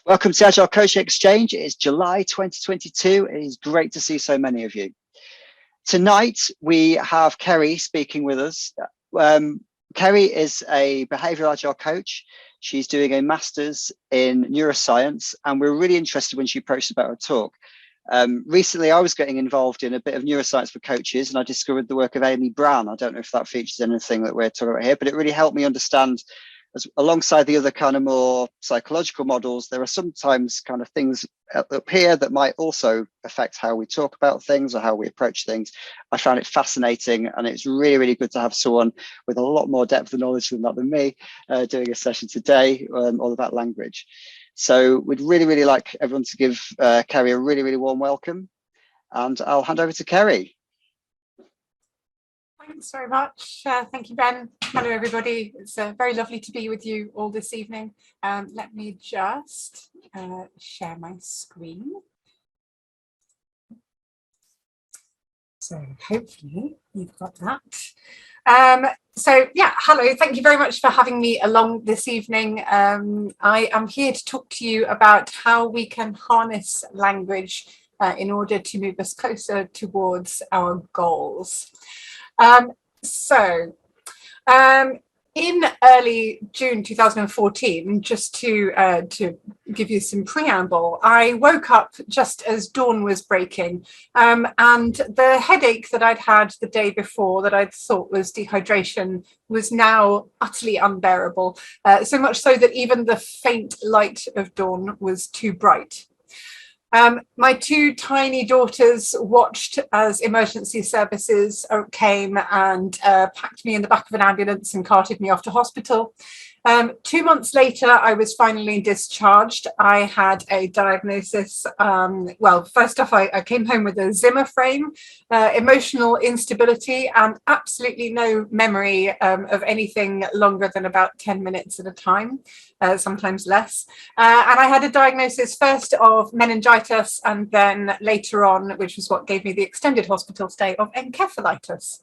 Welcome to Agile Coaching Exchange. It is July 2022. It is great to see so many of you. Tonight, we have Ceri speaking with us. Ceri is a behavioral agile coach. She's doing a master's in neuroscience, and we're really interested when she approached about her talk. Recently, I was getting involved in a bit of neuroscience for coaches, and I discovered the work of Amy Brown. I don't know if that features anything that we're talking about here, but it really helped me understand, alongside the other kind of more psychological models, there are sometimes kind of things up here that might also affect how we talk about things or how we approach things. I found it fascinating, and it's really, really good to have someone with a lot more depth of knowledge than that than me doing a session today all about language. So we'd really, really like everyone to give Ceri a really, really warm welcome, and I'll hand over to Ceri. Thanks very much. Thank you, Ben. Hello, everybody. It's very lovely to be with you all this evening. Let me just share my screen. So hopefully you've got that. So yeah, hello. Thank you very much for having me along this evening. I am here to talk to you about how we can harness language in order to move us closer towards our goals. In early June 2014, just to give you some preamble, I woke up just as dawn was breaking, and the headache that I'd had the day before that I thought was dehydration was now utterly unbearable, so much so that even the faint light of dawn was too bright. My two tiny daughters watched as emergency services came and packed me in the back of an ambulance and carted me off to hospital. 2 months later, I was finally discharged. I had a diagnosis. Well, first off, I came home with a Zimmer frame, emotional instability, and absolutely no memory of anything longer than about 10 minutes at a time, sometimes less. And I had a diagnosis first of meningitis, and then later on, which was what gave me the extended hospital stay, of encephalitis.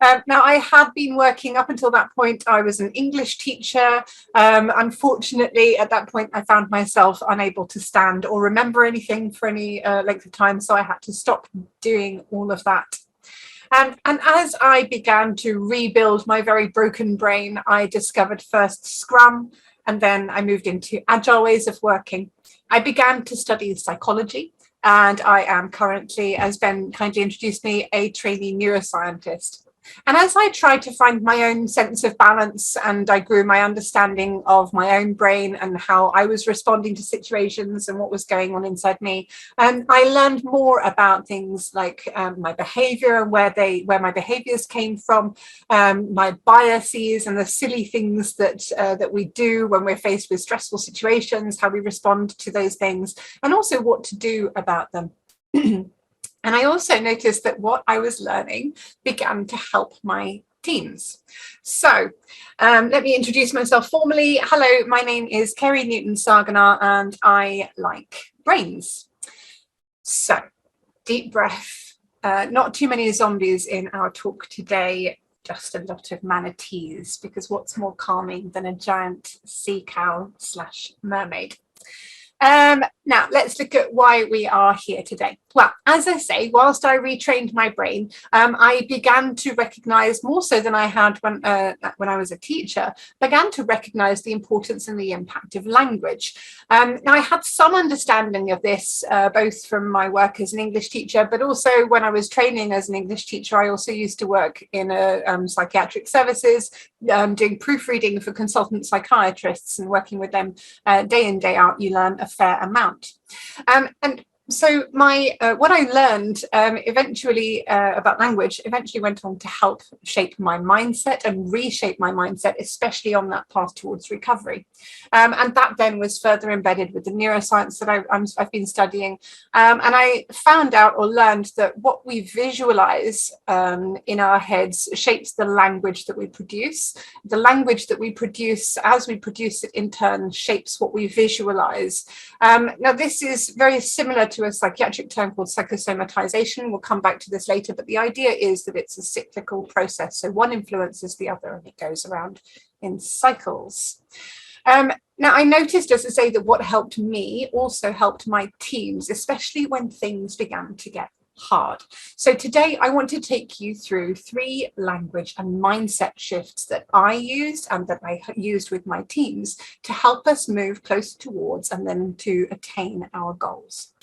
Now, I had been working up until that point. I was an English teacher. Unfortunately, at that point, I found myself unable to stand or remember anything for any length of time, so I had to stop doing all of that. And as I began to rebuild my very broken brain, I discovered first Scrum, and then I moved into agile ways of working. I began to study psychology, and I am currently, as Ben kindly introduced me, a trainee neuroscientist. And as I tried to find my own sense of balance, and I grew my understanding of my own brain and how I was responding to situations and what was going on inside me, I learned more about things like my behavior and where my behaviors came from, my biases and the silly things that we do when we're faced with stressful situations, how we respond to those things, and also what to do about them. And I also noticed that what I was learning began to help my teams. So let me introduce myself formally. Hello, my name is Ceri Newton-Sargunar, and I like brains. So deep breath. Not too many zombies in our talk today, just a lot of manatees, because what's more calming than a giant sea cow / mermaid? Now, let's look at why we are here today. Well, as I say, whilst I retrained my brain, I began to recognize, more so than I had when I was a teacher, began to recognize the importance and the impact of language. Now, I had some understanding of this, both from my work as an English teacher, but also when I was training as an English teacher, I also used to work in psychiatric services, doing proofreading for consultant psychiatrists and working with them day in, day out. You learn a fair amount. And so what I learned eventually about language eventually went on to help shape my mindset and reshape my mindset, especially on that path towards recovery. And that then was further embedded with the neuroscience that I've been studying. And I found out or learned that what we visualize in our heads shapes the language that we produce. The language that we produce, as we produce it in turn, shapes what we visualize. Now, this is very similar to to a psychiatric term called psychosomatization. We'll come back to this later, but the idea is that it's a cyclical process. So one influences the other and it goes around in cycles. Now, I noticed, as I say, that what helped me also helped my teams, especially when things began to get hard. So today I want to take you through 3 language and mindset shifts that I used and that I used with my teams to help us move closer towards and then to attain our goals.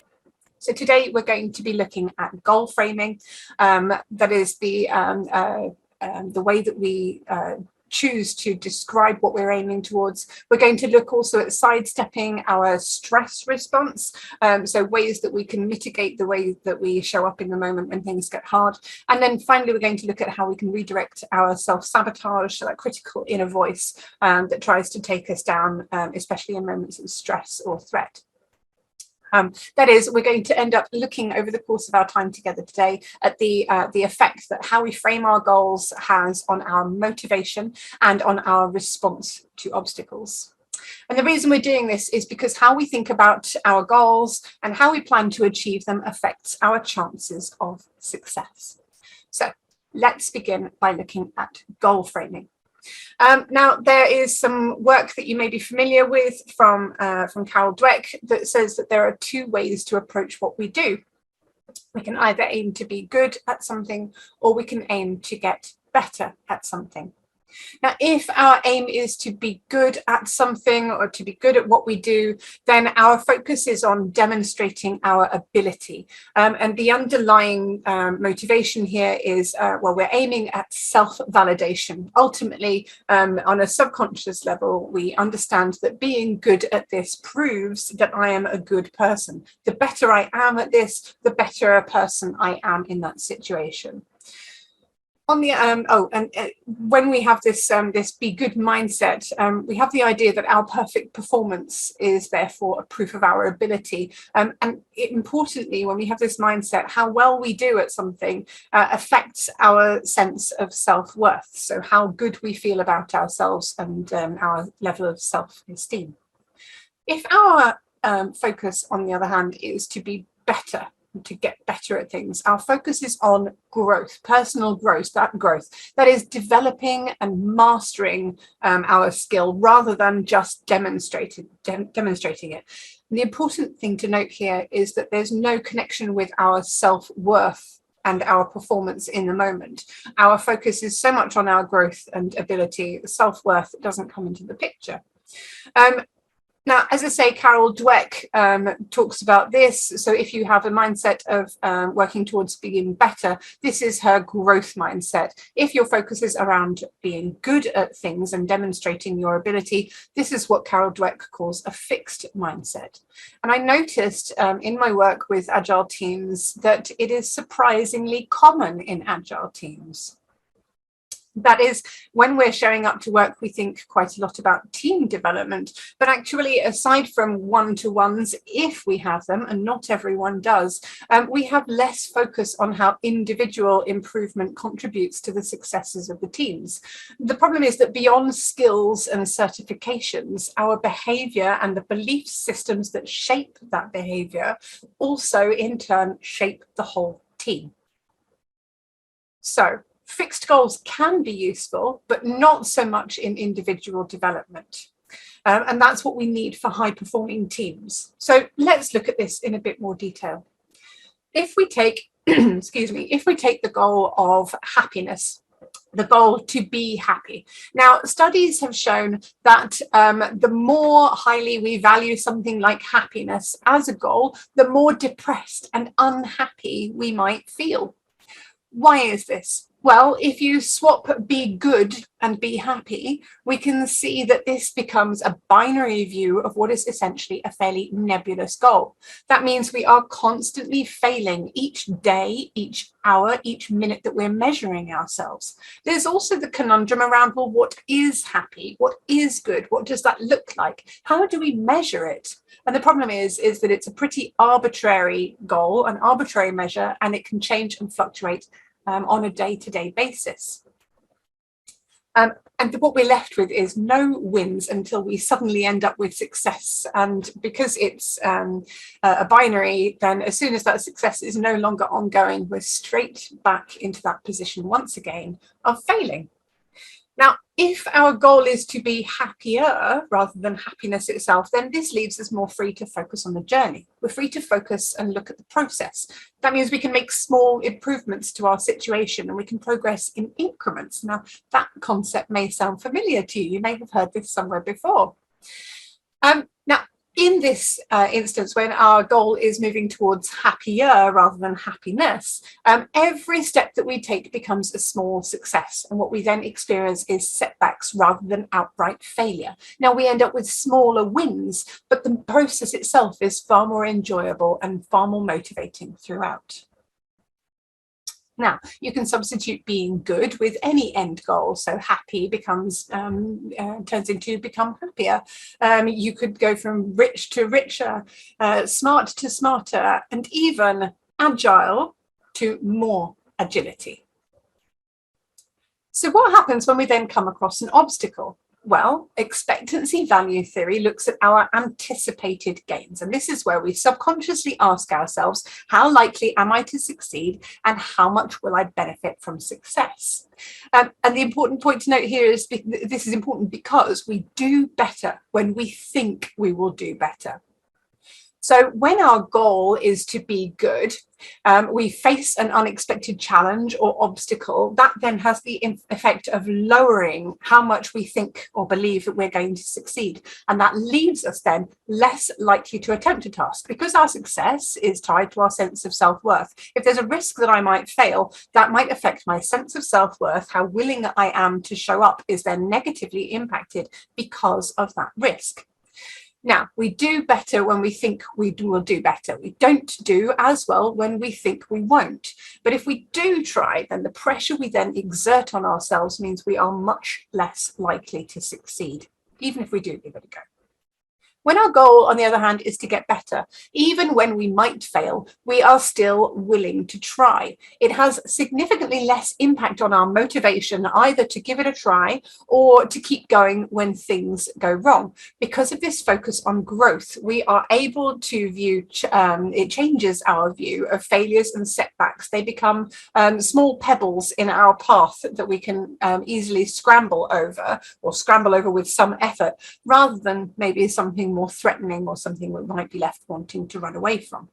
So today we're going to be looking at goal framing. That is the way that we choose to describe what we're aiming towards. We're going to look also at sidestepping our stress response, so ways that we can mitigate the way that we show up in the moment when things get hard. And then finally, we're going to look at how we can redirect our self-sabotage, so that critical inner voice that tries to take us down, especially in moments of stress or threat. That is, we're going to end up looking over the course of our time together today at the effect that how we frame our goals has on our motivation and on our response to obstacles. And the reason we're doing this is because how we think about our goals and how we plan to achieve them affects our chances of success. So let's begin by looking at goal framing. Now, there is some work that you may be familiar with from Carol Dweck that says that there are 2 ways to approach what we do. We can either aim to be good at something, or we can aim to get better at something. Now, if our aim is to be good at something or to be good at what we do, then our focus is on demonstrating our ability. And the underlying motivation here is, well, we're aiming at self-validation. Ultimately, on a subconscious level, we understand that being good at this proves that I am a good person. The better I am at this, the better a person I am in that situation. On the when we have this this be good mindset, we have the idea that our perfect performance is therefore a proof of our ability. And importantly, when we have this mindset, how well we do at something affects our sense of self-worth. So how good we feel about ourselves and our level of self-esteem. If our focus, on the other hand, is to be better, to get better at things, our focus is on growth, personal growth, that is developing and mastering our skill rather than just demonstrating it. And the important thing to note here is that there's no connection with our self-worth and our performance in the moment. Our focus is so much on our growth and ability, self-worth doesn't come into the picture. Now, as I say, Carol Dweck talks about this. So if you have a mindset of working towards being better, this is her growth mindset. If your focus is around being good at things and demonstrating your ability, this is what Carol Dweck calls a fixed mindset. And I noticed in my work with Agile teams that it is surprisingly common in Agile teams. That is, when we're showing up to work, we think quite a lot about team development, but actually, aside from one-to-ones, if we have them, and not everyone does, we have less focus on how individual improvement contributes to the successes of the teams. The problem is that beyond skills and certifications, our behavior and the belief systems that shape that behavior also, in turn, shape the whole team. So, fixed goals can be useful, but not so much in individual development. And that's what we need for high-performing teams. So let's look at this in a bit more detail. If we take, if we take the goal of happiness, the goal to be happy. Now, studies have shown that the more highly we value something like happiness as a goal, the more depressed and unhappy we might feel. Why is this? Well, if you swap be good and be happy, we can see that this becomes a binary view of what is essentially a fairly nebulous goal. That means we are constantly failing each day, each hour, each minute that we're measuring ourselves. There's also the conundrum around, well, what is happy? What is good? What does that look like? How do we measure it? And the problem is that it's a pretty arbitrary goal, an arbitrary measure, and it can change and fluctuate on a day-to-day basis. And what we're left with is no wins until we suddenly end up with success. And because it's a binary, then as soon as that success is no longer ongoing, we're straight back into that position once again of failing. Now, if our goal is to be happier rather than happiness itself, then this leaves us more free to focus on the journey. We're free to focus and look at the process. That means we can make small improvements to our situation and we can progress in increments. Now, that concept may sound familiar to you. You may have heard this somewhere before. Now, in this instance, when our goal is moving towards happier rather than happiness, every step that we take becomes a small success. And what we then experience is setbacks rather than outright failure. Now, we end up with smaller wins, but the process itself is far more enjoyable and far more motivating throughout. Now, you can substitute being good with any end goal. So happy becomes turns into become happier. You could go from rich to richer, smart to smarter, and even agile to more agility. So what happens when we then come across an obstacle? Well, expectancy value theory looks at our anticipated gains. And this is where we subconsciously ask ourselves, how likely am I to succeed and how much will I benefit from success? And the important point to note here is this is important because we do better when we think we will do better. So when our goal is to be good, we face an unexpected challenge or obstacle. That then has the effect of lowering how much we think or believe that we're going to succeed. And that leaves us then less likely to attempt a task because our success is tied to our sense of self-worth. If there's a risk that I might fail, that might affect my sense of self-worth. How willing I am to show up is then negatively impacted because of that risk. Now, we do better when we think we will do better. We don't do as well when we think we won't. But if we do try, then the pressure we then exert on ourselves means we are much less likely to succeed, even if we do give it a go. When our goal, on the other hand, is to get better, even when we might fail, we are still willing to try. It has significantly less impact on our motivation either to give it a try or to keep going when things go wrong. Because of this focus on growth, we are able to view, it changes our view of failures and setbacks. They become small pebbles in our path that we can easily scramble over with some effort, rather than maybe something more threatening or something we might be left wanting to run away from.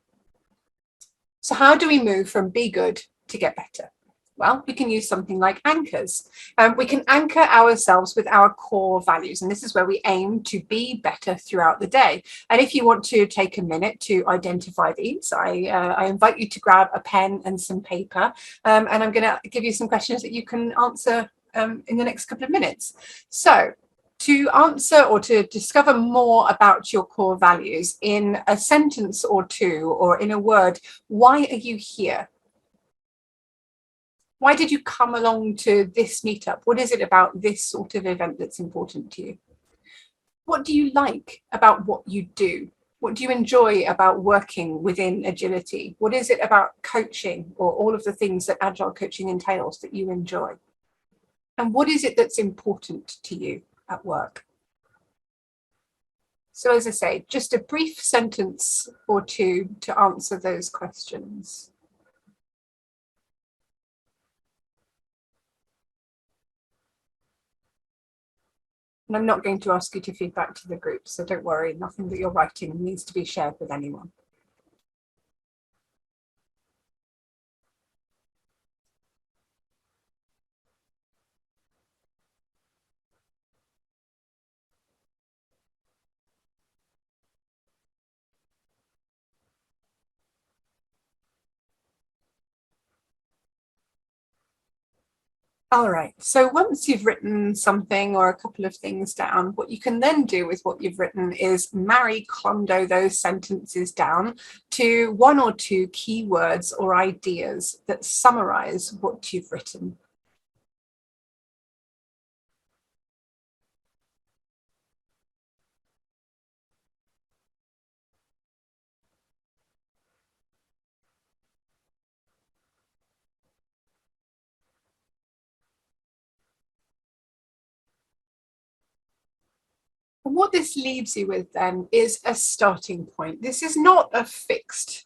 So how do we move from be good to get better? Well, we can use something like anchors. We can anchor ourselves with our core values, and this is where we aim to be better throughout the day. And if you want to take a minute to identify these, I invite you to grab a pen and some paper, and I'm going to give you some questions that you can answer in the next couple of minutes. So, to answer or to discover more about your core values in a sentence or two or in a word, why are you here? Why did you come along to this meetup? What is it about this sort of event that's important to you? What do you like about what you do? What do you enjoy about working within agility? What is it about coaching or all of the things that agile coaching entails that you enjoy? And what is it that's important to you at work? So as I say, just a brief sentence or two to answer those questions. And I'm not going to ask you to feed back to the group, so don't worry, nothing that you're writing needs to be shared with anyone. All right, so once you've written something or a couple of things down, what you can then do with what you've written is Marie Kondo those sentences down to one or two keywords or ideas that summarize what you've written. And what this leaves you with then is a starting point. This is not a fixed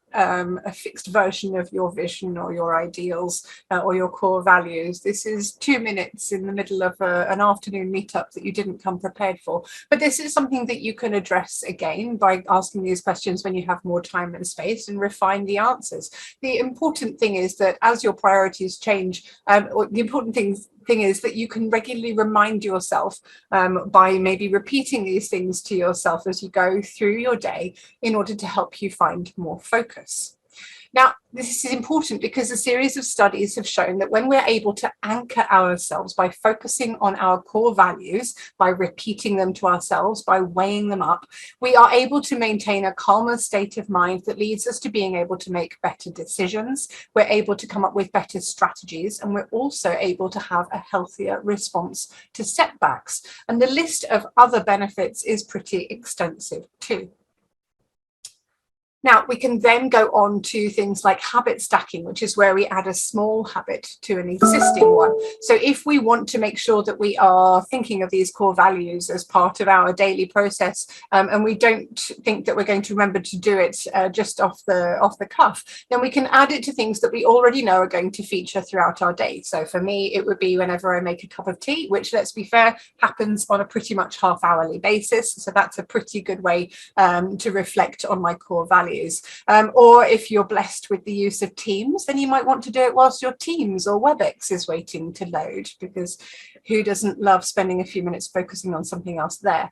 version of your vision or your ideals or your core values. This is 2 minutes in the middle of an afternoon meetup that you didn't come prepared for. But this is something that you can address again by asking these questions when you have more time and space and refine the answers. The important thing is that as your priorities change, the important thing is that you can regularly remind yourself by maybe repeating these things to yourself as you go through your day in order to help you find more focus. Now, this is important because a series of studies have shown that when we're able to anchor ourselves by focusing on our core values, by repeating them to ourselves, by weighing them up, we are able to maintain a calmer state of mind that leads us to being able to make better decisions. We're able to come up with better strategies, and we're also able to have a healthier response to setbacks. And the list of other benefits is pretty extensive too. Now, we can then go on to things like habit stacking, which is where we add a small habit to an existing one. So if we want to make sure that we are thinking of these core values as part of our daily process, and we don't think that we're going to remember to do it just off the cuff, then we can add it to things that we already know are going to feature throughout our day. So for me, it would be whenever I make a cup of tea, which, let's be fair, happens on a pretty much half-hourly basis. So that's a pretty good way to reflect on my core values. Or if you're blessed with the use of Teams, then you might want to do it whilst your Teams or WebEx is waiting to load, because who doesn't love spending a few minutes focusing on something else there?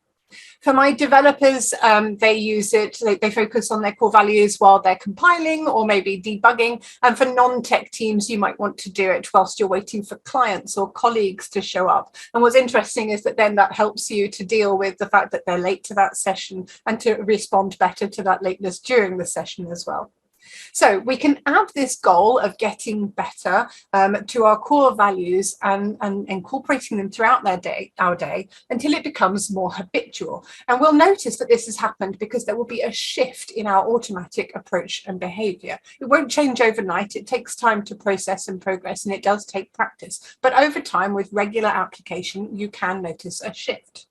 For my developers, they use it, they focus on their core values while they're compiling or maybe debugging. And for non-tech teams, you might want to do it whilst you're waiting for clients or colleagues to show up. And what's interesting is that then that helps you to deal with the fact that they're late to that session and to respond better to that lateness during the session as well. So we can add this goal of getting better to our core values and incorporating them throughout our day until it becomes more habitual. And we'll notice that this has happened because there will be a shift in our automatic approach and behavior. It won't change overnight. It takes time to process and progress, and it does take practice. But over time, with regular application, you can notice a shift.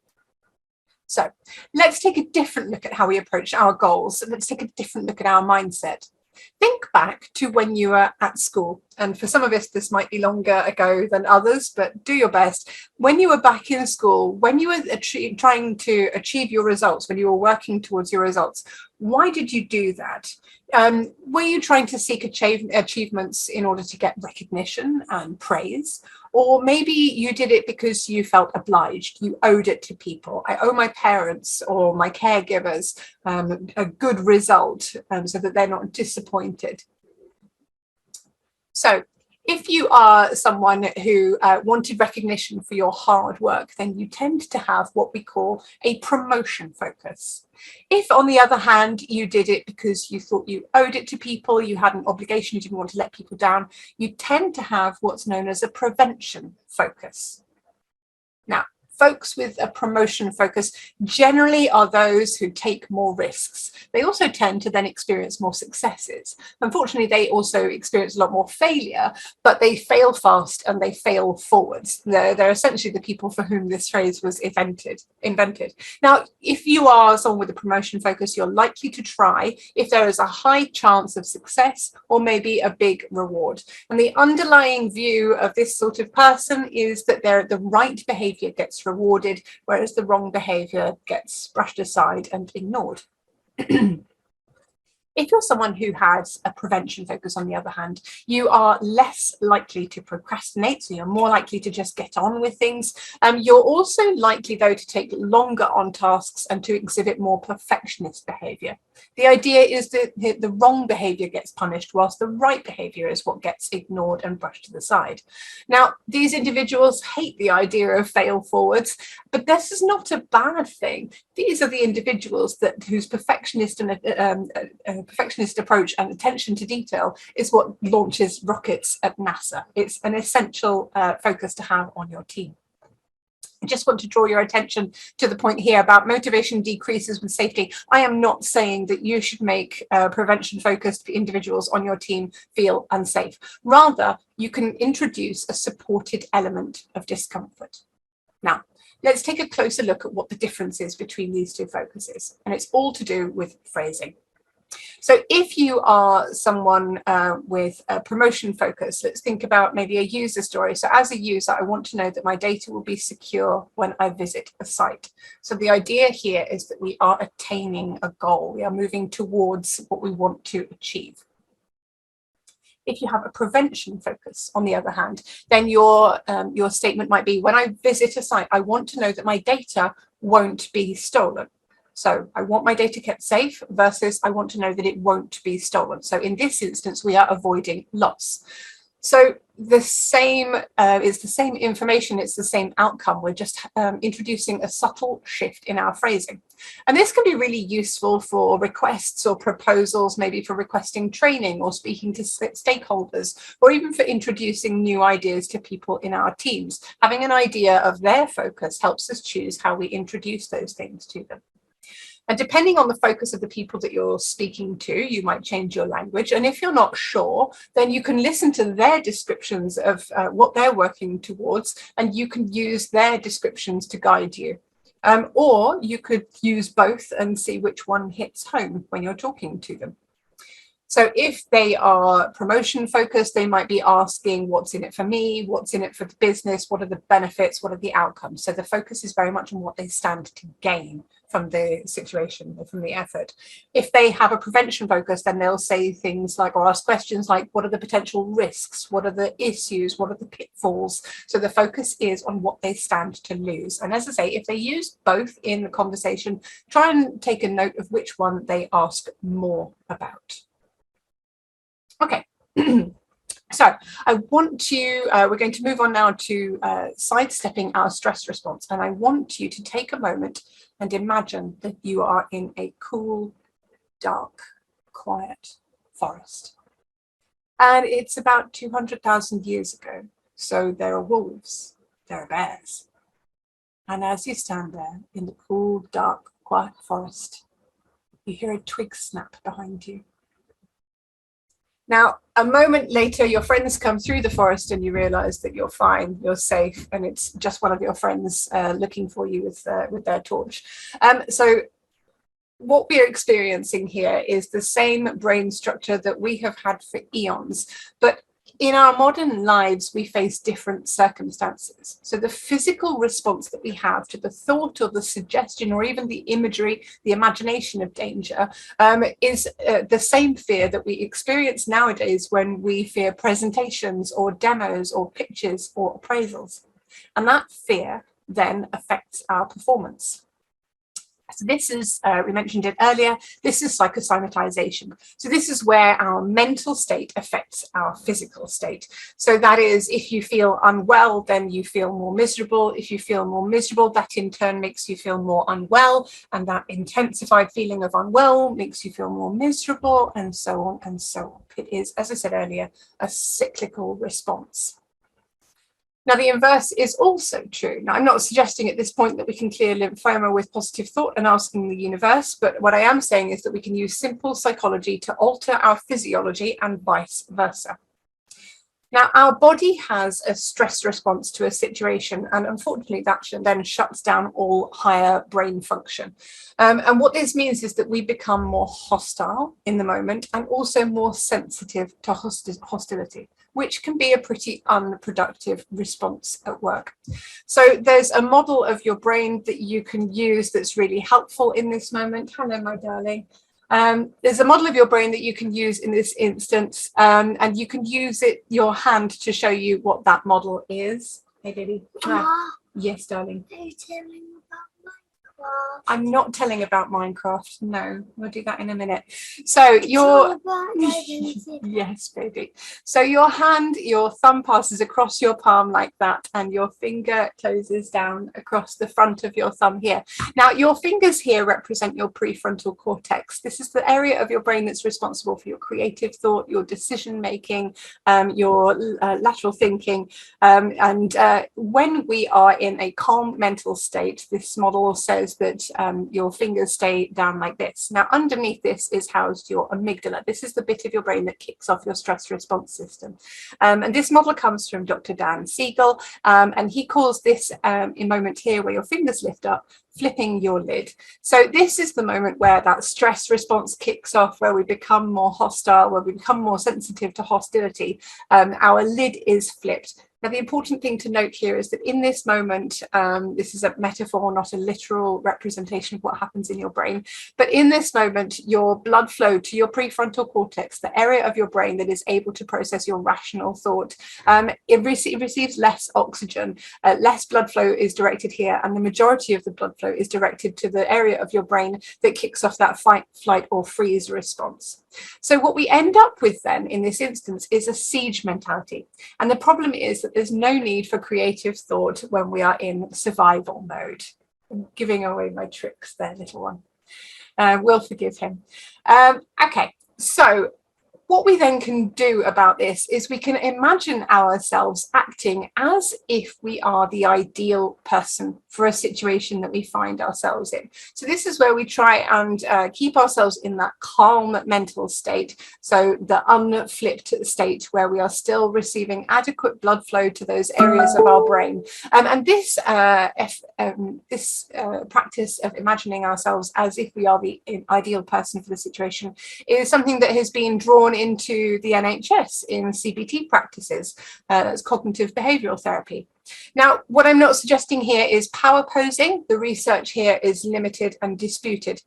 So let's take a different look at how we approach our goals. Let's take a different look at our mindset. Think back to when you were at school, and for some of us this might be longer ago than others, but do your best. When you were back in school, when you were trying to achieve your results, when you were working towards your results, why did you do that? Were you trying to seek achievements in order to get recognition and praise? Or maybe you did it because you felt obliged, you owed it to people. I owe my parents or my caregivers a good result so that they're not disappointed. So if you are someone who wanted recognition for your hard work, then you tend to have what we call a promotion focus. If, on the other hand, you did it because you thought you owed it to people, you had an obligation, you didn't want to let people down, you tend to have what's known as a prevention focus. Now, folks with a promotion focus generally are those who take more risks. They also tend to then experience more successes. Unfortunately, they also experience a lot more failure, but they fail fast and they fail forwards. They're essentially the people for whom this phrase was invented. Now, if you are someone with a promotion focus, you're likely to try if there is a high chance of success or maybe a big reward. And the underlying view of this sort of person is that the right behavior gets rewarded, whereas the wrong behavior gets brushed aside and ignored. If you're someone who has a prevention focus, on the other hand, you are less likely to procrastinate, so you're more likely to just get on with things. You're also likely, though, to take longer on tasks and to exhibit more perfectionist behavior. The idea is that the wrong behavior gets punished, whilst the right behavior is what gets ignored and brushed to the side. Now, these individuals hate the idea of fail forwards, but this is not a bad thing. These are the individuals whose perfectionist approach and attention to detail is what launches rockets at NASA. It's an essential focus to have on your team. I just want to draw your attention to the point here about motivation decreases with safety. I am not saying that you should make prevention-focused individuals on your team feel unsafe. Rather, you can introduce a supported element of discomfort. Now, let's take a closer look at what the difference is between these two focuses. And it's all to do with phrasing. So if you are someone with a promotion focus, let's think about maybe a user story. So as a user, I want to know that my data will be secure when I visit a site. So the idea here is that we are attaining a goal. We are moving towards what we want to achieve. If you have a prevention focus, on the other hand, then your statement might be, when I visit a site, I want to know that my data won't be stolen. So I want my data kept safe versus I want to know that it won't be stolen. So in this instance, we are avoiding loss. So the same is the same information, it's the same outcome. We're just introducing a subtle shift in our phrasing. And this can be really useful for requests or proposals, maybe for requesting training or speaking to stakeholders, or even for introducing new ideas to people in our teams. Having an idea of their focus helps us choose how we introduce those things to them. And depending on the focus of the people that you're speaking to, you might change your language. And if you're not sure, then you can listen to their descriptions of what they're working towards, and you can use their descriptions to guide you. Or you could use both and see which one hits home when you're talking to them. So if they are promotion focused, they might be asking, what's in it for me? What's in it for the business? What are the benefits? What are the outcomes? So the focus is very much on what they stand to gain from the situation or from the effort. If they have a prevention focus, then they'll say things like, or ask questions like, what are the potential risks? What are the issues? What are the pitfalls? So the focus is on what they stand to lose. And as I say, if they use both in the conversation, try and take a note of which one they ask more about. Okay, so I want to, we're going to move on now to sidestepping our stress response. And I want you to take a moment and imagine that you are in a cool, dark, quiet forest. And it's about 200,000 years ago. So there are wolves, there are bears. And as you stand there in the cool, dark, quiet forest, you hear a twig snap behind you. Now, a moment later, your friends come through the forest and you realize that you're fine, you're safe, and it's just one of your friends looking for you with their torch. So what we're experiencing here is the same brain structure that we have had for eons, but in our modern lives, we face different circumstances. So the physical response that we have to the thought or the suggestion or even the imagery, the imagination of danger is the same fear that we experience nowadays when we fear presentations or demos or pitches or appraisals. And that fear then affects our performance. So this is, we mentioned it earlier, this is psychosomatization. So this is where our mental state affects our physical state. So that is, if you feel unwell, then you feel more miserable. If you feel more miserable, that in turn makes you feel more unwell. And that intensified feeling of unwell makes you feel more miserable, and so on and so on. It is, as I said earlier, a cyclical response. Now, the inverse is also true. Now, I'm not suggesting at this point that we can clear lymphoma with positive thought and asking the universe, but what I am saying is that we can use simple psychology to alter our physiology and vice versa. Now, our body has a stress response to a situation, and unfortunately, that then shuts down all higher brain function. And what this means is that we become more hostile in the moment and also more sensitive to hostility, which can be a pretty unproductive response at work. So there's a model of your brain that you can use that's really helpful in this moment. Hello, my darling. There's a model of your brain that you can use in this instance, and you can use your hand to show you what that model is. Hey, baby. Yes, darling. Are you telling me about Minecraft? I'm not telling about Minecraft. No, we'll do that in a minute. So your yes, baby. So your hand, your thumb passes across your palm like that, and your finger closes down across the front of your thumb here. Now, your fingers here represent your prefrontal cortex. This is the area of your brain that's responsible for your creative thought, your decision making, your lateral thinking. And when we are in a calm mental state, this model says visualize that your fingers stay down like this. Now, underneath this is housed your amygdala. This is the bit of your brain that kicks off your stress response system. And this model comes from Dr. Dan Siegel, and he calls this moment here where your fingers lift up, flipping your lid. So this is the moment where that stress response kicks off, where we become more hostile, where we become more sensitive to hostility. Our lid is flipped. Now, the important thing to note here is that in this moment, this is a metaphor, not a literal representation of what happens in your brain, but in this moment, your blood flow to your prefrontal cortex, the area of your brain that is able to process your rational thought, it receives less oxygen, less blood flow is directed here, and the majority of the blood flow is directed to the area of your brain that kicks off that fight, flight, or freeze response. So what we end up with then in this instance is a siege mentality. And the problem is that there's no need for creative thought when we are in survival mode. I'm giving away my tricks there, little one. We'll forgive him. Okay, so what we then can do about this is we can imagine ourselves acting as if we are the ideal person for a situation that we find ourselves in. So this is where we try and keep ourselves in that calm mental state. So the unflipped state where we are still receiving adequate blood flow to those areas of our brain. And this practice of imagining ourselves as if we are the ideal person for the situation is something that has been drawn into the NHS in CBT practices, as cognitive behavioural therapy. Now, what I'm not suggesting here is power posing. The research here is limited and disputed.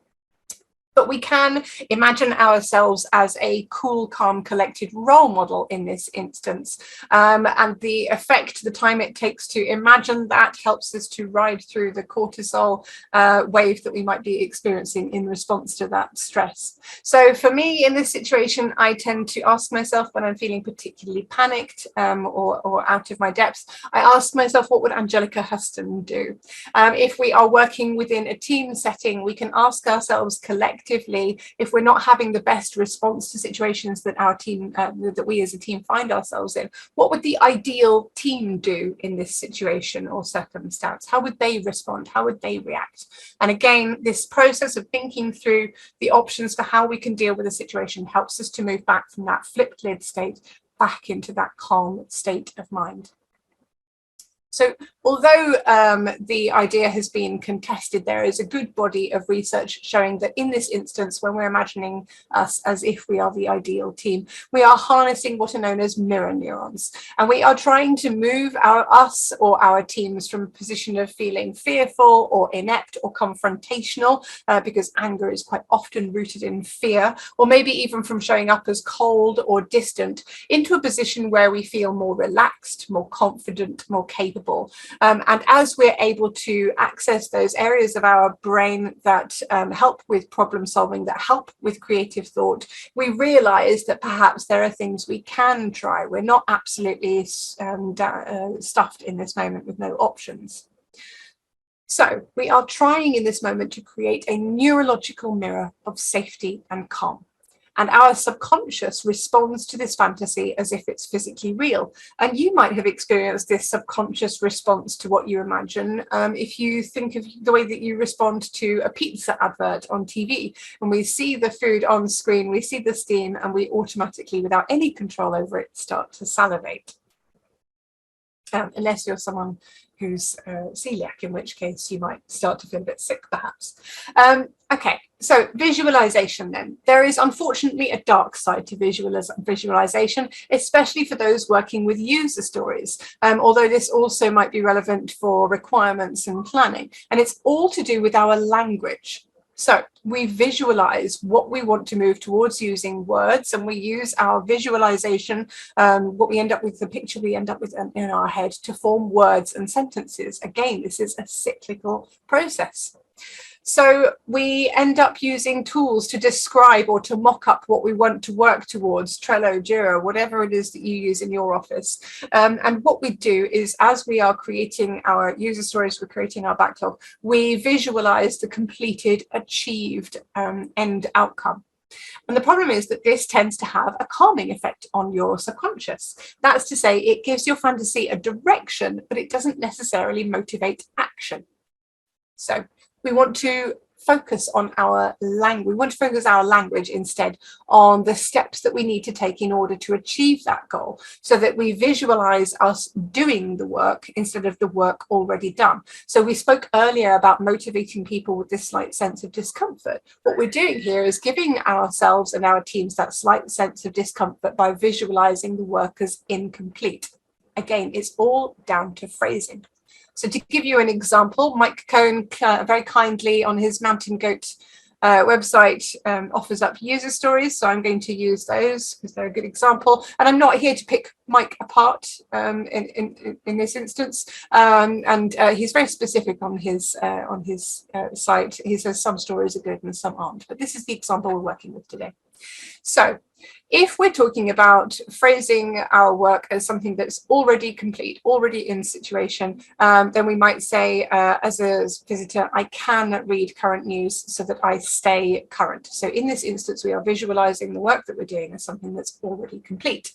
But we can imagine ourselves as a cool, calm, collected role model in this instance. And the effect, the time it takes to imagine that helps us to ride through the cortisol wave that we might be experiencing in response to that stress. So for me, in this situation, I tend to ask myself when I'm feeling particularly panicked or out of my depth, I ask myself, what would Angelica Huston do? If we are working within a team setting, we can ask ourselves collectively, if we're not having the best response to situations that our team, that we as a team find ourselves in, what would the ideal team do in this situation or circumstance? How would they respond? How would they react? And again, this process of thinking through the options for how we can deal with a situation helps us to move back from that flipped lid state back into that calm state of mind. So although the idea has been contested, there is a good body of research showing that in this instance, when we're imagining us as if we are the ideal team, we are harnessing what are known as mirror neurons. And we are trying to move us or our teams from a position of feeling fearful or inept or confrontational, because anger is quite often rooted in fear, or maybe even from showing up as cold or distant, into a position where we feel more relaxed, more confident, more capable. And as we're able to access those areas of our brain that help with problem solving, that help with creative thought, we realize that perhaps there are things we can try. We're not absolutely stuffed in this moment with no options. So we are trying in this moment to create a neurological mirror of safety and calm. And our subconscious responds to this fantasy as if it's physically real. And you might have experienced this subconscious response to what you imagine if you think of the way that you respond to a pizza advert on TV. When we see the food on screen, we see the steam, and we automatically, without any control over it, start to salivate. Unless you're someone who's celiac, in which case you might start to feel a bit sick, perhaps. Okay, so visualization then. There is unfortunately a dark side to visualization, especially for those working with user stories, although this also might be relevant for requirements and planning. And it's all to do with our language. So we visualize what we want to move towards using words, and we use our visualization, what we end up with, the picture we end up with in our head, to form words and sentences. Again, this is a cyclical process. So we end up using tools to describe or to mock up what we want to work towards, Trello, Jira, whatever it is that you use in your office. And what we do is, as we are creating our user stories, we're creating our backlog, we visualize the completed, achieved end outcome. And the problem is that this tends to have a calming effect on your subconscious. That's to say, it gives your fantasy a direction, but it doesn't necessarily motivate action. So we want to focus on our language. We want to focus our language instead on the steps that we need to take in order to achieve that goal, so that we visualize us doing the work instead of the work already done. So we spoke earlier about motivating people with this slight sense of discomfort. What we're doing here is giving ourselves and our teams that slight sense of discomfort by visualizing the work as incomplete. Again, it's all down to phrasing. So to give you an example, Mike Cohn very kindly on his Mountain Goat website offers up user stories. So I'm going to use those because they're a good example. And I'm not here to pick Mike apart in this instance. And he's very specific on his site. He says some stories are good and some aren't. But this is the example we're working with today. So if we're talking about phrasing our work as something that's already complete, already in situation, then we might say, as a visitor, I can read current news so that I stay current. So in this instance, we are visualizing the work that we're doing as something that's already complete.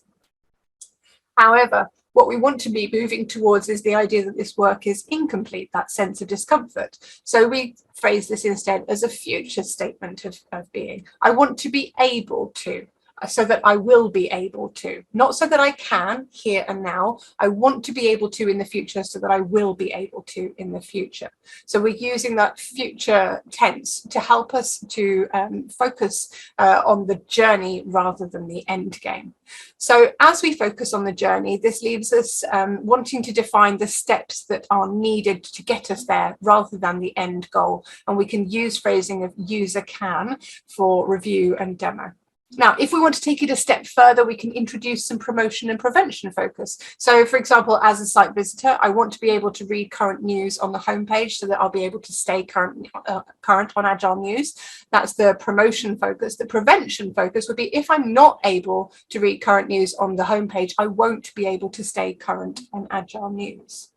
However, what we want to be moving towards is the idea that this work is incomplete, that sense of discomfort. So we phrase this instead as a future statement of being. I want to be able to, so that I will be able to, not so that I can here and now. I want to be able to in the future so that I will be able to in the future. So we're using that future tense to help us to focus on the journey rather than the end game. So as we focus on the journey, this leaves us wanting to define the steps that are needed to get us there rather than the end goal. And we can use phrasing of user can for review and demo. Now, if we want to take it a step further, we can introduce some promotion and prevention focus. So, for example, as a site visitor, I want to be able to read current news on the homepage so that I'll be able to stay current on Agile News. That's the promotion focus. The prevention focus would be if I'm not able to read current news on the homepage, I won't be able to stay current on Agile News.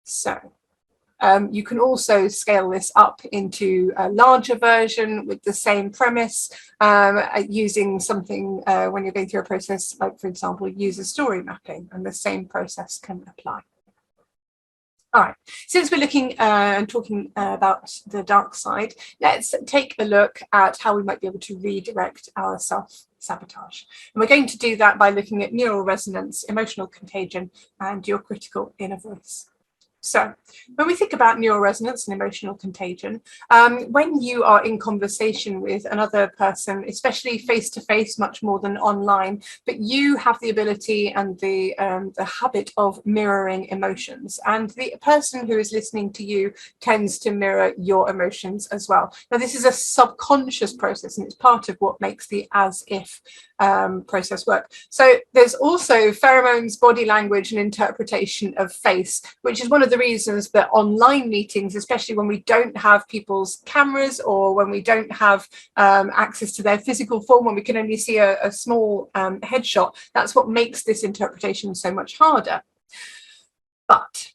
So you can also scale this up into a larger version with the same premise, using something when you're going through a process like, for example, user story mapping, and the same process can apply. All right, since we're looking and talking about the dark side, let's take a look at how we might be able to redirect our self-sabotage. And we're going to do that by looking at neural resonance, emotional contagion, and your critical inner voice. So when we think about neural resonance and emotional contagion, when you are in conversation with another person, especially face-to-face, much more than online, but you have the ability and the habit of mirroring emotions, and the person who is listening to you tends to mirror your emotions as well. Now, this is a subconscious process, and it's part of what makes the as-if process work. So there's also pheromones, body language, and interpretation of face, which is one of the reasons that online meetings, especially when we don't have people's cameras or when we don't have access to their physical form, when we can only see a small headshot, that's what makes this interpretation so much harder. But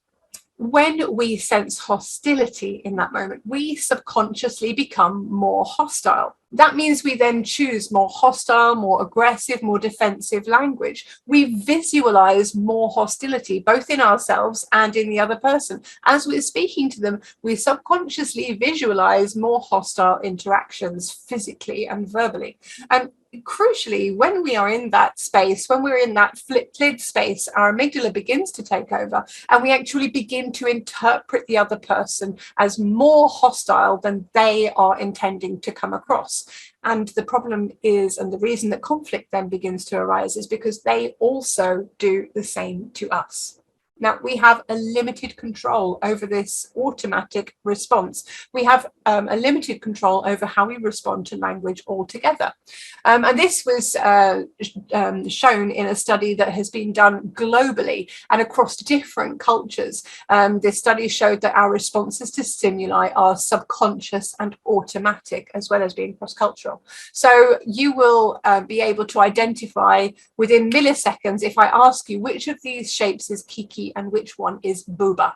when we sense hostility in that moment, we subconsciously become more hostile. That means we then choose more hostile, more aggressive, more defensive language. We visualize more hostility, both in ourselves and in the other person. As we're speaking to them, we subconsciously visualize more hostile interactions physically and verbally. And crucially, when we are in that space, when we're in that flipped lid space, our amygdala begins to take over, and we actually begin to interpret the other person as more hostile than they are intending to come across. And the problem is, and the reason that conflict then begins to arise, is because they also do the same to us. Now, we have a limited control over this automatic response. We have a limited control over how we respond to language altogether. And this was shown in a study that has been done globally and across different cultures. This study showed that our responses to stimuli are subconscious and automatic, as well as being cross-cultural. So you will be able to identify within milliseconds if I ask you which of these shapes is Kiki and which one is Booba.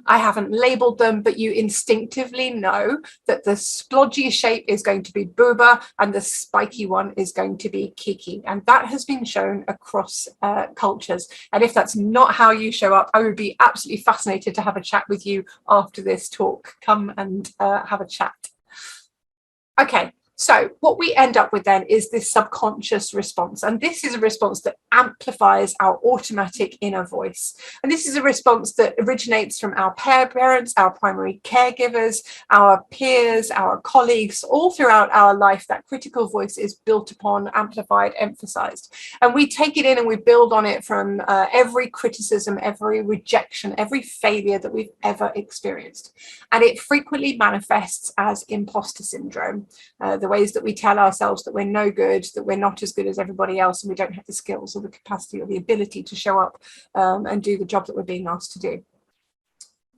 I haven't labeled them, but you instinctively know that the splodgy shape is going to be booba and the spiky one is going to be kiki. And that has been shown across cultures. And if that's not how you show up, I would be absolutely fascinated to have a chat with you after this talk. Come and have a chat. Okay. So what we end up with then is this subconscious response. And this is a response that amplifies our automatic inner voice. And this is a response that originates from our parents, our primary caregivers, our peers, our colleagues. All throughout our life, that critical voice is built upon, amplified, emphasized. And we take it in and we build on it from every criticism, every rejection, every failure that we've ever experienced. And it frequently manifests as imposter syndrome. The ways that we tell ourselves that we're no good, that we're not as good as everybody else, and we don't have the skills or the capacity or the ability to show up and do the job that we're being asked to do.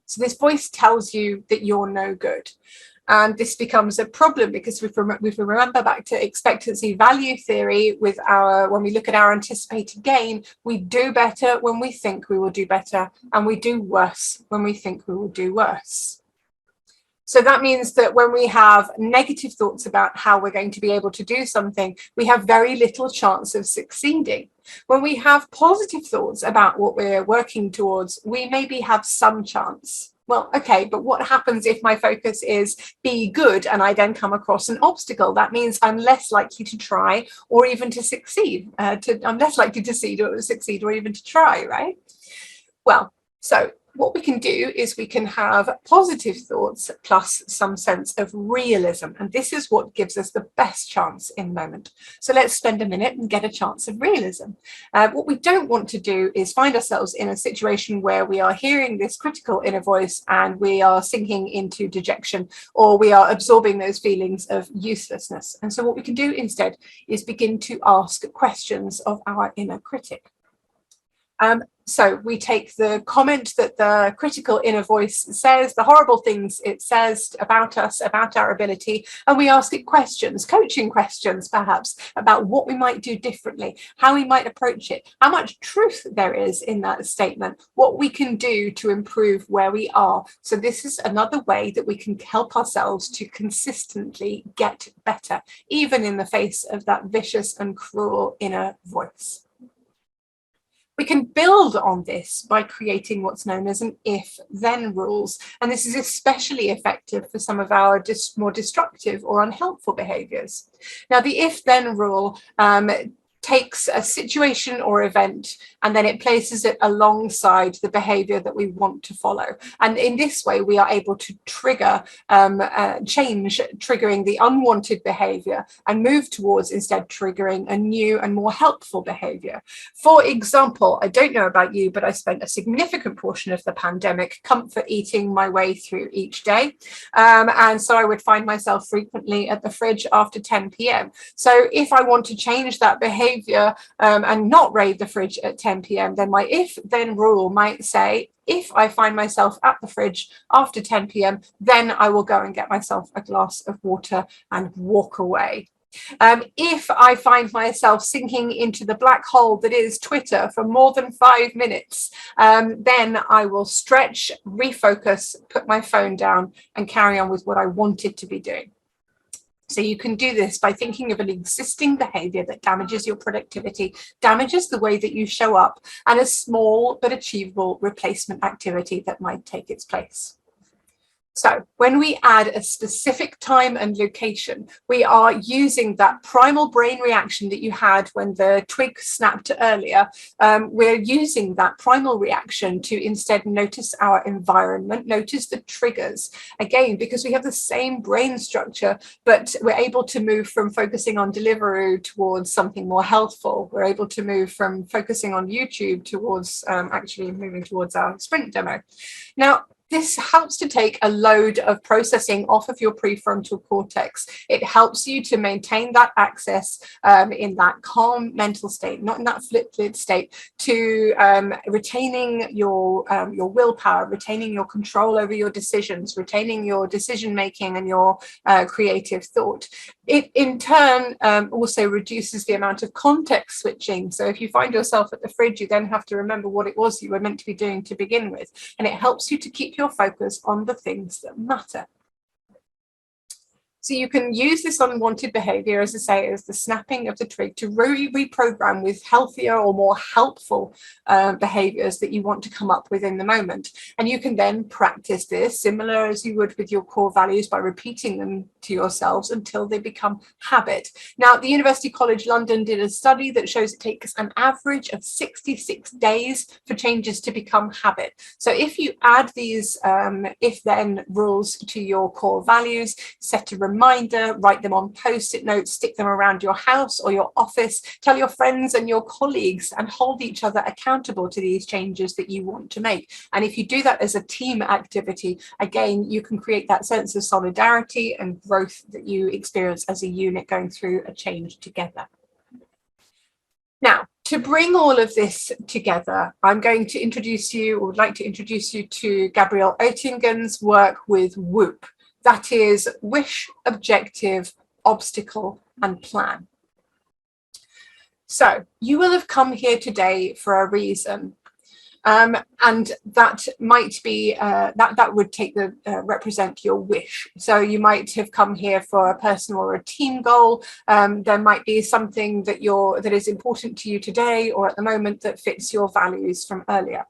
So this voice tells you that you're no good. And this becomes a problem because if we remember back to expectancy value theory with when we look at our anticipated gain, we do better when we think we will do better, and we do worse when we think we will do worse. So that means that when we have negative thoughts about how we're going to be able to do something, we have very little chance of succeeding. When we have positive thoughts about what we're working towards, we maybe have some chance. Well, okay, but what happens if my focus is be good and I then come across an obstacle? That means I'm less likely to try or even to succeed. I'm less likely to succeed or even to try, right? Well, so what we can do is we can have positive thoughts plus some sense of realism. And this is what gives us the best chance in the moment. So let's spend a minute and get a chance of realism. What we don't want to do is find ourselves in a situation where we are hearing this critical inner voice and we are sinking into dejection, or we are absorbing those feelings of uselessness. And so what we can do instead is begin to ask questions of our inner critic. So we take the comment that the critical inner voice says, the horrible things it says about us, about our ability, and we ask it questions, coaching questions perhaps, about what we might do differently, how we might approach it, how much truth there is in that statement, what we can do to improve where we are. So this is another way that we can help ourselves to consistently get better, even in the face of that vicious and cruel inner voice. We can build on this by creating what's known as an if-then rules. And this is especially effective for some of our more destructive or unhelpful behaviors. Now, the if-then rule takes a situation or event and then it places it alongside the behavior that we want to follow. And in this way, we are able to trigger change, triggering the unwanted behavior and move towards instead triggering a new and more helpful behavior. For example, I don't know about you, but I spent a significant portion of the pandemic comfort eating my way through each day. And so I would find myself frequently at the fridge after 10 p.m. So if I want to change that behavior and not raid the fridge at 10 p.m, then my if-then rule might say, if I find myself at the fridge after 10 p.m, then I will go and get myself a glass of water and walk away. If I find myself sinking into the black hole that is Twitter for more than 5 minutes, then I will stretch, refocus, put my phone down and carry on with what I wanted to be doing. So you can do this by thinking of an existing behavior that damages your productivity, damages the way that you show up, and a small but achievable replacement activity that might take its place. So when we add a specific time and location, we are using that primal brain reaction that you had when the twig snapped earlier. We're using that primal reaction to instead notice our environment, notice the triggers. Again, because we have the same brain structure, but we're able to move from focusing on Deliveroo towards something more healthful. We're able to move from focusing on YouTube towards actually moving towards our sprint demo. Now, this helps to take a load of processing off of your prefrontal cortex. It helps you to maintain that access in that calm mental state, not in that flip-flip state, to retaining your willpower, retaining your control over your decisions, retaining your decision-making and your creative thought. It, in turn, also reduces the amount of context switching. So if you find yourself at the fridge, you then have to remember what it was you were meant to be doing to begin with. And it helps you to keep your your focus on the things that matter. So you can use this unwanted behavior, as I say, as the snapping of the twig to really reprogram with healthier or more helpful behaviors that you want to come up with in the moment. And you can then practice this similar as you would with your core values by repeating them to yourselves until they become habit. Now, the University College London did a study that shows it takes an average of 66 days for changes to become habit. So if you add these if-then rules to your core values, set a reminder, write them on post-it notes, stick them around your house or your office, tell your friends and your colleagues, and hold each other accountable to these changes that you want to make. And if you do that as a team activity, again, you can create that sense of solidarity and growth that you experience as a unit going through a change together. Now, to bring all of this together, I'm going to introduce you, or would like to introduce you to Gabrielle Oettingen's work with WOOP. That is wish, objective, obstacle, and plan. So you will have come here today for a reason. And that might be, that would take the, represent your wish. So you might have come here for a personal or a team goal. There might be something that that is important to you today or at the moment that fits your values from earlier.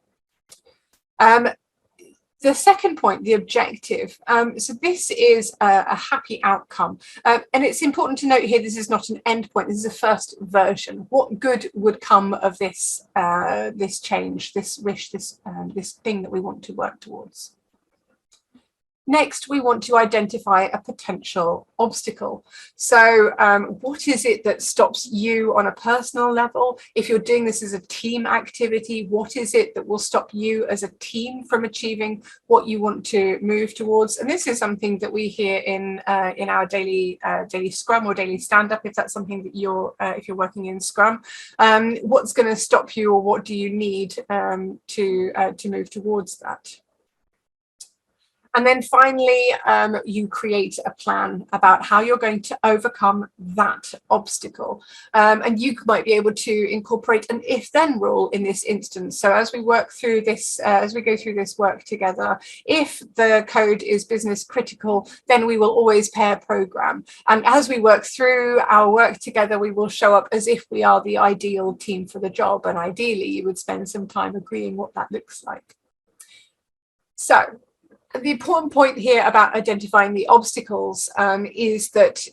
The second point, the objective. So this is a happy outcome. And it's important to note here, this is not an end point, this is a first version. What good would come of this, this change, this wish, this thing that we want to work towards? Next, we want to identify a potential obstacle. So what is it that stops you on a personal level? If you're doing this as a team activity, what is it that will stop you as a team from achieving what you want to move towards? And this is something that we hear in our daily Scrum or daily stand-up, if that's something that you're, if you're working in Scrum. What's going to stop you, or what do you need to move towards that? And then finally, you create a plan about how you're going to overcome that obstacle. And you might be able to incorporate an if-then rule in this instance. So as we work through this, as we go through this work together, if the code is business critical, then we will always pair program. And as we work through our work together, we will show up as if we are the ideal team for the job. And ideally, you would spend some time agreeing what that looks like. So, the important point here about identifying the obstacles is that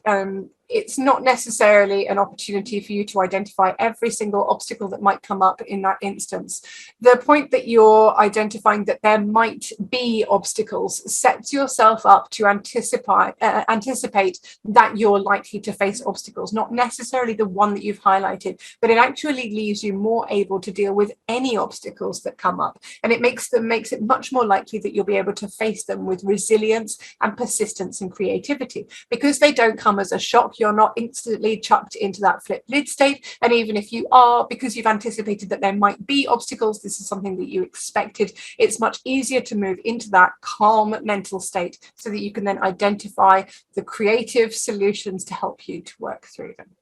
it's not necessarily an opportunity for you to identify every single obstacle that might come up in that instance. The point that you're identifying that there might be obstacles sets yourself up to anticipate that you're likely to face obstacles, not necessarily the one that you've highlighted, but it actually leaves you more able to deal with any obstacles that come up. And it makes it much more likely that you'll be able to face them with resilience and persistence and creativity, because they don't come as a shock. You're not instantly chucked into that flip lid state. And even if you are, because you've anticipated that there might be obstacles, this is something that you expected, it's much easier to move into that calm mental state so that you can then identify the creative solutions to help you to work through them.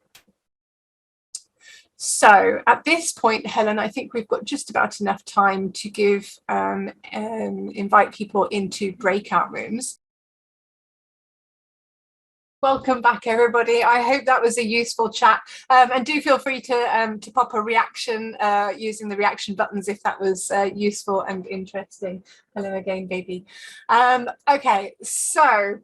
So at this point, Helen, I think we've got just about enough time to give invite people into breakout rooms. Welcome back, everybody. I hope that was a useful chat, and do feel free to pop a reaction using the reaction buttons if that was useful and interesting. Hello again, baby. Okay, so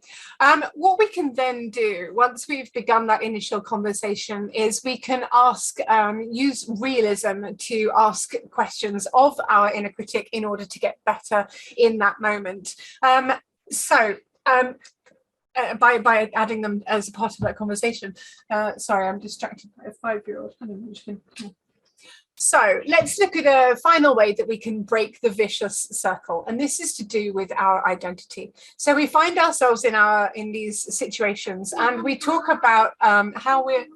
what we can then do once we've begun that initial conversation is we can ask, use realism to ask questions of our inner critic in order to get better in that moment. By adding them as a part of that conversation. Sorry, I'm distracted by a 5-year-old. So let's look at a final way that we can break the vicious circle. And this is to do with our identity. So we find ourselves in these situations and we talk about how we're...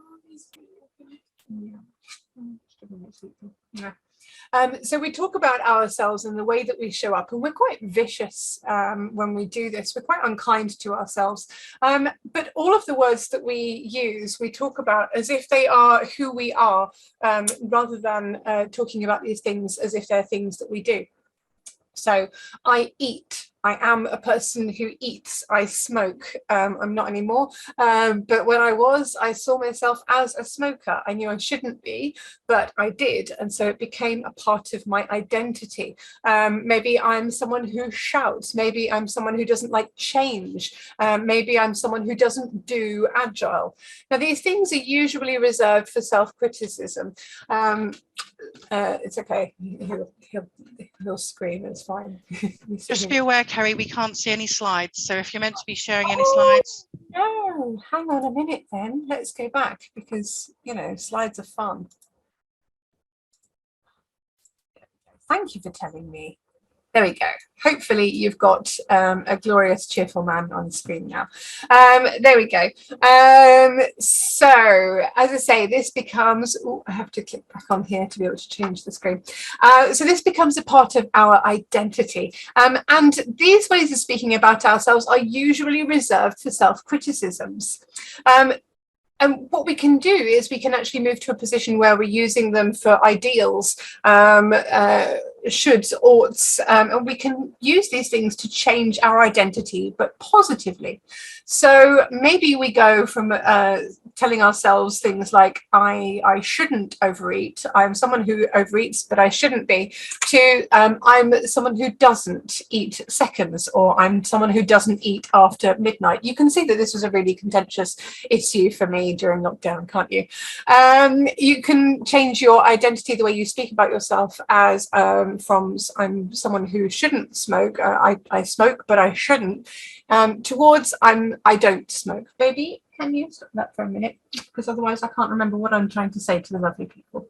So we talk about ourselves and the way that we show up, and we're quite vicious when we do this. We're quite unkind to ourselves. But all of the words that we use, we talk about as if they are who we are, rather than talking about these things as if they're things that we do. So I eat, I am a person who eats. I smoke. I'm not anymore. But when I saw myself as a smoker. I knew I shouldn't be, but I did. And so it became a part of my identity. Maybe I'm someone who shouts. Maybe I'm someone who doesn't like change. Maybe I'm someone who doesn't do agile. Now, these things are usually reserved for self-criticism. It's okay. He'll scream. It's fine. Just be aware, Ceri, we can't see any slides. So if you're meant to be sharing any slides. No, hang on a minute then. Let's go back because, you know, slides are fun. Thank you for telling me. There we go. Hopefully you've got a glorious, cheerful man on the screen now. There we go. So, as I say, this becomes, I have to click back on here to be able to change the screen. So this becomes a part of our identity. And these ways of speaking about ourselves are usually reserved for self-criticisms. And what we can do is we can actually move to a position where we're using them for ideals, shoulds, oughts, and we can use these things to change our identity, but positively. So maybe we go from telling ourselves things like, I shouldn't overeat, I'm someone who overeats, but I shouldn't be, to I'm someone who doesn't eat seconds, or I'm someone who doesn't eat after midnight. You can see that this was a really contentious issue for me during lockdown, can't you? You can change your identity, the way you speak about yourself, as from I'm someone who shouldn't smoke, I smoke but I shouldn't, towards I don't smoke. Baby, can you stop that for a minute, because otherwise I can't remember what I'm trying to say to the lovely people.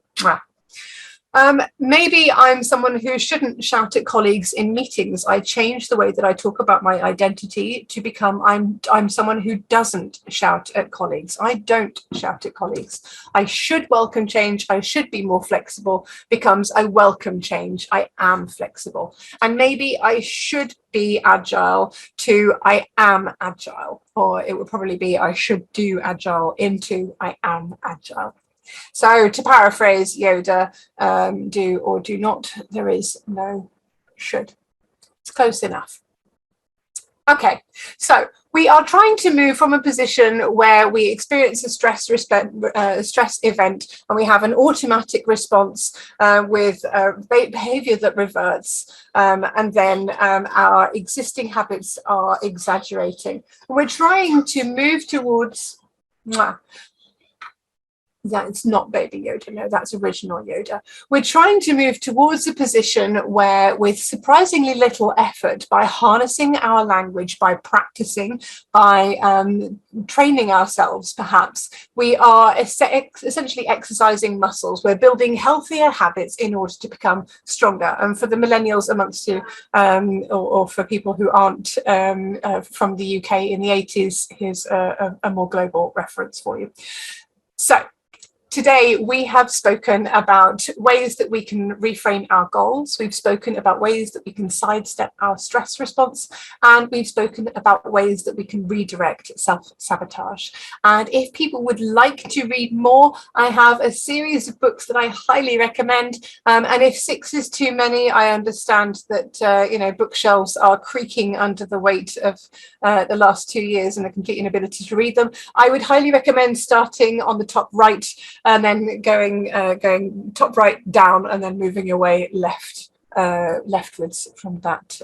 Maybe I'm someone who shouldn't shout at colleagues in meetings. I change the way that I talk about my identity to become I'm someone who doesn't shout at colleagues. I don't shout at colleagues. I should welcome change. I should be more flexible becomes I welcome change. I am flexible. And maybe I should be agile to I am agile, or it would probably be I should do agile into I am agile. So to paraphrase Yoda, do or do not, there is no should. It's close enough. Okay, so we are trying to move from a position where we experience a stress event and we have an automatic response with behavior that reverts, and then our existing habits are exaggerating. We're trying to move towards it's not Baby Yoda, no, that's original Yoda. We're trying to move towards a position where, with surprisingly little effort, by harnessing our language, by practicing, by training ourselves, perhaps, we are essentially exercising muscles. We're building healthier habits in order to become stronger. And for the millennials amongst you, or for people who aren't from the UK in the 80s, here's a more global reference for you. So, today, we have spoken about ways that we can reframe our goals. We've spoken about ways that we can sidestep our stress response. And we've spoken about ways that we can redirect self-sabotage. And if people would like to read more, I have a series of books that I highly recommend. And if 6 is too many, I understand that, bookshelves are creaking under the weight of the last 2 years and a complete inability to read them. I would highly recommend starting on the top right, and then going top right down, and then moving your way leftwards from that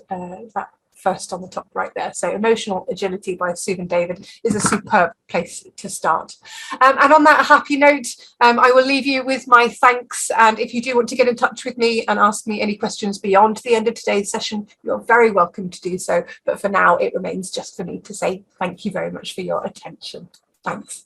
first on the top right there. So Emotional Agility by Susan David is a superb place to start. And on that happy note, I will leave you with my thanks. And if you do want to get in touch with me and ask me any questions beyond the end of today's session, you're very welcome to do so. But for now, it remains just for me to say thank you very much for your attention. Thanks.